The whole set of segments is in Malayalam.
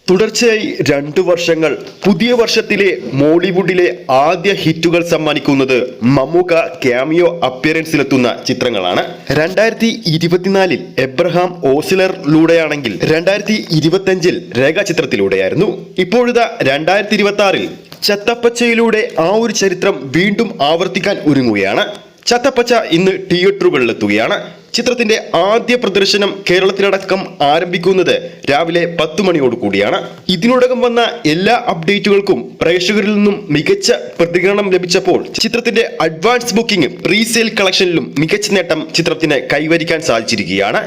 തുടർച്ചയായി 2 വർഷങ്ങൾ പുതിയ വർഷത്തിലെ മോളിവുഡിലെ ആദ്യ ഹിറ്റുകൾ സമ്മാനിക്കുന്നത് മമ്മൂക്ക ക്യാമിയോ അപ്പിയറൻസിലെത്തുന്ന ചിത്രങ്ങളാണ്. 2024 എബ്രഹാം ഓസ്ലറിലൂടെയാണെങ്കിൽ 2025 രേഖ ചിത്രത്തിലൂടെയായിരുന്നു. ഇപ്പോഴിതാ 2026 ചത്തപ്പച്ചയിലൂടെ ആ ഒരു ചരിത്രം വീണ്ടും ആവർത്തിക്കാൻ ഒരുങ്ങുകയാണ്. ചത്തപ്പച്ച ഇന്ന് തിയേറ്ററുകളിലെത്തുകയാണ്. ചിത്രത്തിന്റെ ആദ്യ പ്രദർശനം കേരളത്തിലടക്കം ആരംഭിക്കുന്നത് രാവിലെ 10 മണിയോട് കൂടിയാണ്. ഇതിനോടകം വന്ന എല്ലാ അപ്ഡേറ്റുകൾക്കും പ്രേക്ഷകരിൽ നിന്നും മികച്ച പ്രതികരണം ലഭിച്ചപ്പോൾ ചിത്രത്തിന്റെ അഡ്വാൻസ് ബുക്കിംഗ് പ്രീസെയിൽ കളക്ഷനിലും മികച്ച നേട്ടം ചിത്രത്തിന് കൈവരിക്കാൻ സാധിച്ചിരിക്കുകയാണ്.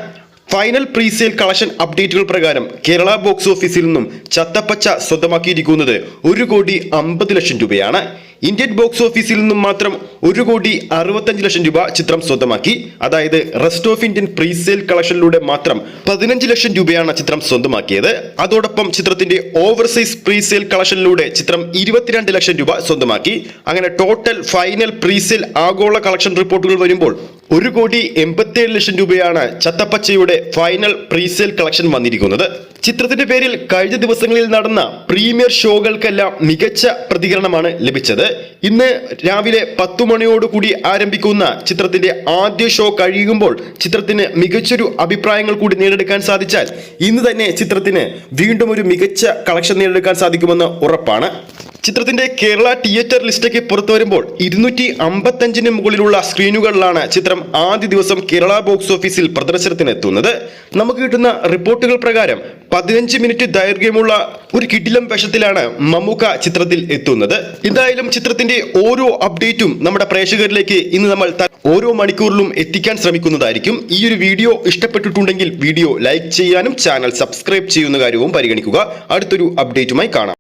ഫൈനൽ പ്രീസെയിൽ കളക്ഷൻ അപ്ഡേറ്റുകൾ പ്രകാരം കേരള ബോക്സ് ഓഫീസിൽ നിന്നും ചത്തപ്പച്ച സ്വന്തമാക്കിയിരിക്കുന്നത് 1,50,00,000 രൂപയാണ്. ഇന്ത്യൻ ബോക്സ് ഓഫീസിൽ നിന്നും മാത്രം 1,65,00,000 രൂപ ചിത്രം സ്വന്തമാക്കി. അതായത് റെസ്റ്റ് ഓഫ് ഇന്ത്യൻ പ്രീസെയിൽ കളക്ഷനിലൂടെ മാത്രം 15,00,000 രൂപയാണ് ചിത്രം സ്വന്തമാക്കിയത്. അതോടൊപ്പം ചിത്രത്തിന്റെ ഓവർസൈസ് പ്രീസെയിൽ കളക്ഷനിലൂടെ ചിത്രം 22,00,000 രൂപ സ്വന്തമാക്കി. അങ്ങനെ ടോട്ടൽ ഫൈനൽ പ്രീസെയിൽ ആഗോള കളക്ഷൻ റിപ്പോർട്ടുകൾ വരുമ്പോൾ 1,87,00,000 രൂപയാണ് ചത്തപ്പച്ചയുടെ ഫൈനൽ പ്രീസെയിൽ കളക്ഷൻ വന്നിരിക്കുന്നത്. ചിത്രത്തിന്റെ പേരിൽ കഴിഞ്ഞ ദിവസങ്ങളിൽ നടന്ന പ്രീമിയർ ഷോകൾക്കെല്ലാം മികച്ച പ്രതികരണമാണ് ലഭിച്ചത്. ഇന്ന് രാവിലെ 10 മണിയോടുകൂടി ആരംഭിക്കുന്ന ചിത്രത്തിന്റെ ആദ്യ ഷോ കഴിയുമ്പോൾ ചിത്രത്തിന് മികച്ചൊരു അഭിപ്രായങ്ങൾ കൂടി നേടിയെടുക്കാൻ സാധിച്ചാൽ ഇന്ന് തന്നെ ചിത്രത്തിന് വീണ്ടും ഒരു മികച്ച കളക്ഷൻ നേടിയെടുക്കാൻ സാധിക്കുമെന്ന് ഉറപ്പാണ്. ചിത്രത്തിന്റെ കേരള തിയേറ്റർ ലിസ്റ്റൊക്കെ പുറത്തു വരുമ്പോൾ 255 മുകളിലുള്ള സ്ക്രീനുകളിലാണ് ചിത്രം ആദ്യ ദിവസം കേരള ബോക്സ് ഓഫീസിൽ പ്രദർശനത്തിന് എത്തുന്നത്. നമുക്ക് കിട്ടുന്ന റിപ്പോർട്ടുകൾ പ്രകാരം 15 മിനിറ്റ് ദൈർഘ്യമുള്ള ഒരു കിടിലം വേഷത്തിലാണ് മമ്മൂക്ക ചിത്രത്തിൽ എത്തുന്നത്. എന്തായാലും ചിത്രത്തിന്റെ ഓരോ അപ്ഡേറ്റും നമ്മുടെ പ്രേക്ഷകരിലേക്ക് ഇന്ന് നമ്മൾ ഓരോ മണിക്കൂറിലും എത്തിക്കാൻ ശ്രമിക്കുന്നതായിരിക്കും. ഈ ഒരു വീഡിയോ ഇഷ്ടപ്പെട്ടിട്ടുണ്ടെങ്കിൽ വീഡിയോ ലൈക്ക് ചെയ്യാനും ചാനൽ സബ്സ്ക്രൈബ് ചെയ്യുന്ന കാര്യവും പരിഗണിക്കുക. അടുത്തൊരു അപ്ഡേറ്റുമായി കാണാം.